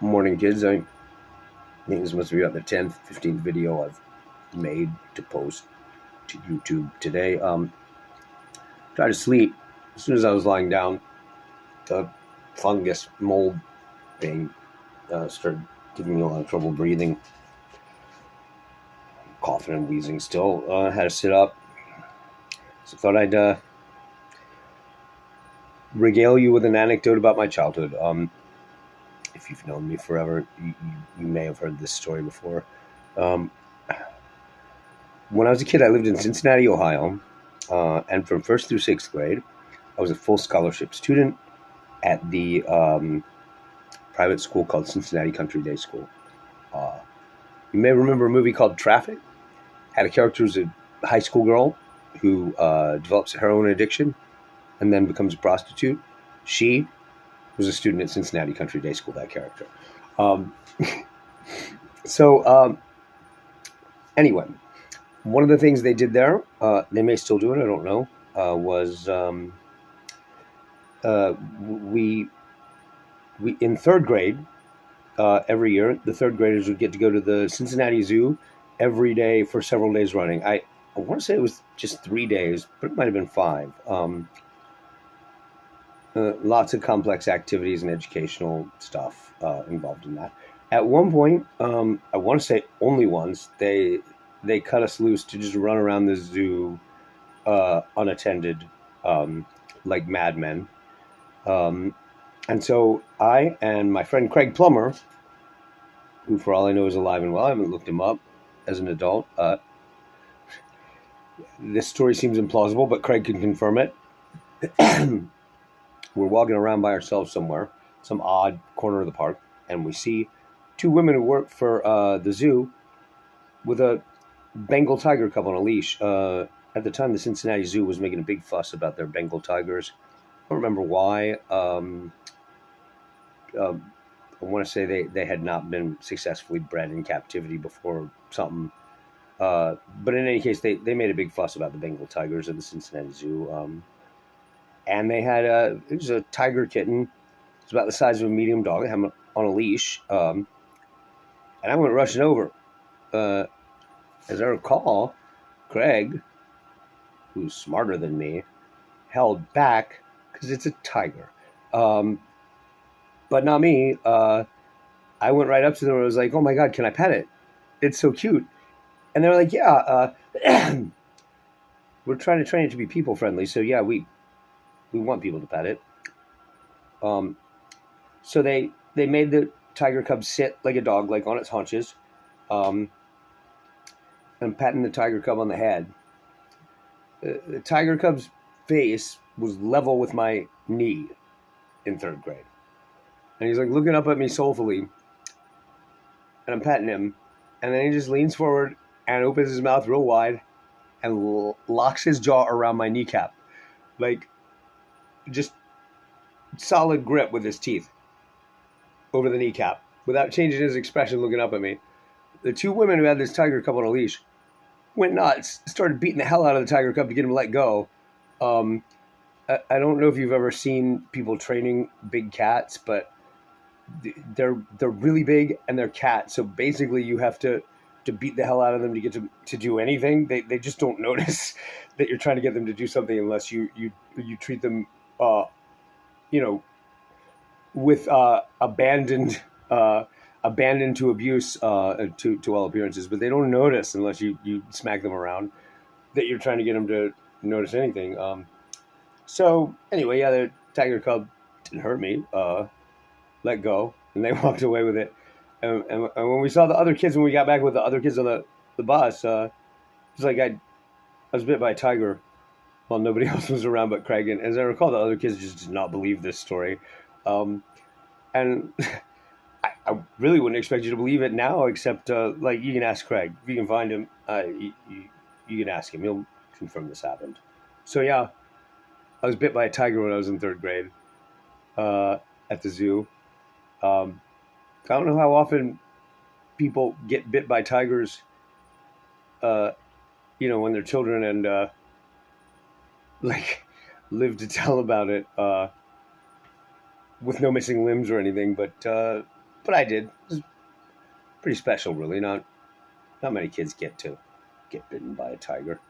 Morning, kids. I think this must be about the 10th, 15th video I've made to post to YouTube today. Tried to sleep. As soon as I was lying down, the fungus mold thing started giving me a lot of trouble breathing, coughing and wheezing still. Had to sit up. So thought I'd regale you with an anecdote about my childhood. If you've known me forever, you may have heard this story before. Um, when I was a kid, I lived in Cincinnati, Ohio. And from first through sixth grade, I was a full scholarship student at the private school called Cincinnati Country Day School. Uh, you may remember a movie called Traffic. Had a character who's a high school girl who develops a heroin addiction and then becomes a prostitute. She was a student at Cincinnati Country Day School, that character. Um, so, anyway, one of the things they did there, they may still do it, I don't know, was we in third grade every year, the third graders would get to go to the Cincinnati Zoo every day for several days running. I want to say it was just 3 days, but it might have been five. Lots of complex activities and educational stuff involved in that. At one point, I want to say only once, they cut us loose to just run around the zoo unattended, like madmen. Um, and so I and my friend Craig Plummer, who for all I know is alive and well, I haven't looked him up as an adult. This story seems implausible, but Craig can confirm it. We're walking around by ourselves somewhere, some odd corner of the park, and we see two women who work for the zoo with a Bengal tiger cub on a leash. At the time, the Cincinnati Zoo was making a big fuss about their Bengal tigers. I don't remember why. I want to say they had not been successfully bred in captivity before something. But in any case, they made a big fuss about the Bengal tigers at the Cincinnati Zoo. And they had it was a tiger kitten. It's about the size of a medium dog. They had him on a leash. And I went rushing over. Uh, as I recall, Craig, who's smarter than me, held back because it's a tiger. Um, but not me. I went right up to them and was like, "Oh my god, can I pet it? It's so cute." And they were like, "Yeah, we're trying to train it to be people friendly, so yeah, we want people to pet it." Um, so they made the tiger cub sit like a dog, like on its haunches, um, and patting the tiger cub on the head. The tiger cub's face was level with my knee in third grade, and he's like looking up at me soulfully, and I'm patting him, and then he just leans forward and opens his mouth real wide and locks his jaw around my kneecap, like just solid grip with his teeth over the kneecap without changing his expression looking up at me. The two women who had this tiger cub on a leash went nuts, started beating the hell out of the tiger cub to get him to let go. Um, I don't know if you've ever seen people training big cats, but they're really big and they're cats. So basically, you have to beat the hell out of them to get to do anything. They just don't notice that you're trying to get them to do something unless you treat them, uh, you know, with abandoned to abuse to all appearances. But they don't notice unless you smack them around that you're trying to get them to notice anything. So anyway, yeah, the tiger cub didn't hurt me. Let go, and they walked away with it. And when we saw the other kids, when we got back with the other kids on the bus, it was like I was bit by a tiger while nobody else was around but Craig. And as I recall, the other kids just did not believe this story. Um, and I really wouldn't expect you to believe it now, except like you can ask Craig. If you can find him, you can ask him. He'll confirm this happened. So yeah, I was bit by a tiger when I was in third grade at the zoo. Um, I don't know how often people get bit by tigers, uh, when they're children and like live to tell about it with no missing limbs or anything. But but I did. It was pretty special, really. Not many kids get to get bitten by a tiger.